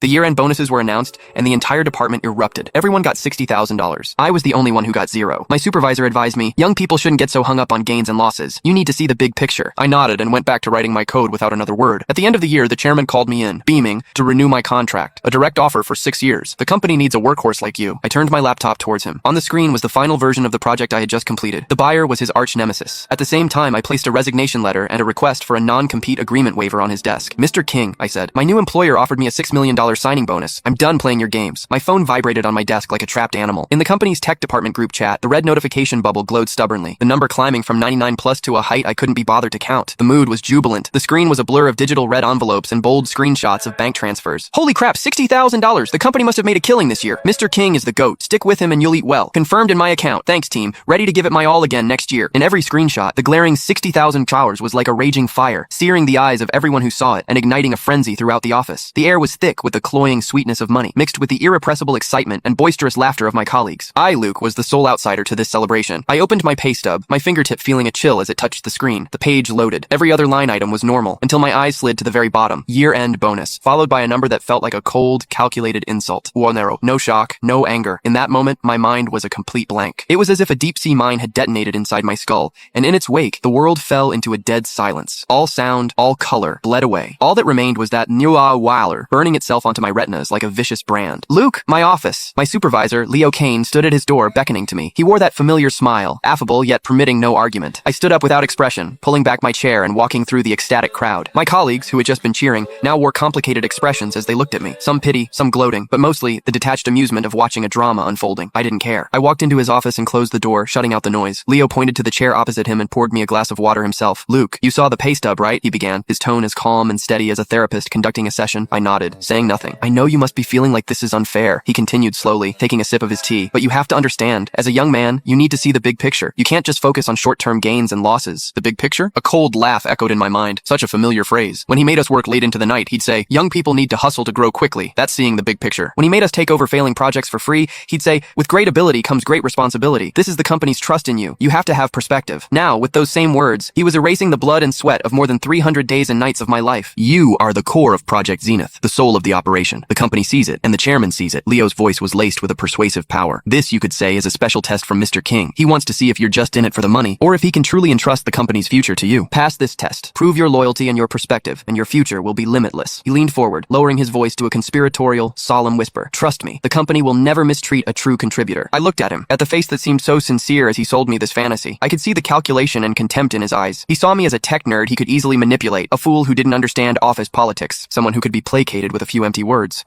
The year-end bonuses were announced, and the entire department erupted. Everyone got $60,000. I was the only one who got zero. My supervisor advised me, young people shouldn't get so hung up on gains and losses. You need to see the big picture. I nodded and went back to writing my code without another word. At the end of the year, the chairman called me in, beaming, to renew my contract. A direct offer for 6 years. The company needs a workhorse like you. I turned my laptop towards him. On the screen was the final version of the project I had just completed. The buyer was his arch nemesis. At the same time, I placed a resignation letter and a request for a non-compete agreement waiver on his desk. Mr. King, I said, my new employer offered me a $6 million signing bonus. I'm done playing your games. My phone vibrated on my desk like a trapped animal. In the company's tech department group chat, the red notification bubble glowed stubbornly, the number climbing from 99 plus to a height I couldn't be bothered to count. The mood was jubilant. The screen was a blur of digital red envelopes and bold screenshots of bank transfers. Holy crap, $60,000! The company must have made a killing this year. Mr. King is the GOAT. Stick with him and you'll eat well. Confirmed in my account. Thanks, team. Ready to give it my all again next year. In every screenshot, the glaring 60,000 hours was like a raging fire, searing the eyes of everyone who saw it and igniting a frenzy throughout the office. The air was thick with the cloying sweetness of money, mixed with the irrepressible excitement and boisterous laughter of my colleagues. I, Luke, was the sole outsider to this celebration. I opened my pay stub, my fingertip feeling a chill as it touched the screen. The page loaded. Every other line item was normal, until my eyes slid to the very bottom. Year-end bonus, followed by a number that felt like a cold, calculated insult. Uonero. No shock, no anger. In that moment, my mind was a complete blank. It was as if a deep-sea mine had detonated inside my skull, and in its wake, the world fell into a dead silence. All sound, all color, bled away. All that remained was that Nua Waller burning itself onto my retinas like a vicious brand. Luke, my office. My supervisor, Leo Kane, stood at his door beckoning to me. He wore that familiar smile, affable yet permitting no argument. I stood up without expression, pulling back my chair and walking through the ecstatic crowd. My colleagues, who had just been cheering, now wore complicated expressions as they looked at me. Some pity, some gloating, but mostly the detached amusement of watching a drama unfolding. I didn't care. I walked into his office and closed the door, shutting out the noise. Leo pointed to the chair opposite him and poured me a glass of water himself. Luke, you saw the pay stub, right? He began, his tone as calm and steady as a therapist conducting a session. I nodded, saying nothing. I know you must be feeling like this is unfair, he continued slowly, taking a sip of his tea. But you have to understand, as a young man, you need to see the big picture. You can't just focus on short-term gains and losses. The big picture? A cold laugh echoed in my mind. Such a familiar phrase. When he made us work late into the night, he'd say, young people need to hustle to grow quickly. That's seeing the big picture. When he made us take over failing projects for free, he'd say, with great ability comes great responsibility. This is the company's trust in you. You have to have perspective. Now, with those same words, he was erasing the blood and sweat of more than 300 days and nights of my life. You are the core of Project Zenith, the soul of the operation. The company sees it, and the chairman sees it. Leo's voice was laced with a persuasive power. This, you could say, is a special test from Mr. King. He wants to see if you're just in it for the money, or if he can truly entrust the company's future to you. Pass this test. Prove your loyalty and your perspective, and your future will be limitless. He leaned forward, lowering his voice to a conspiratorial, solemn whisper. Trust me, the company will never mistreat a true contributor. I looked at him, at the face that seemed so sincere as he sold me this fantasy. I could see the calculation and contempt in his eyes. He saw me as a tech nerd he could easily manipulate, a fool who didn't understand office politics, someone who could be placated with a few empty words.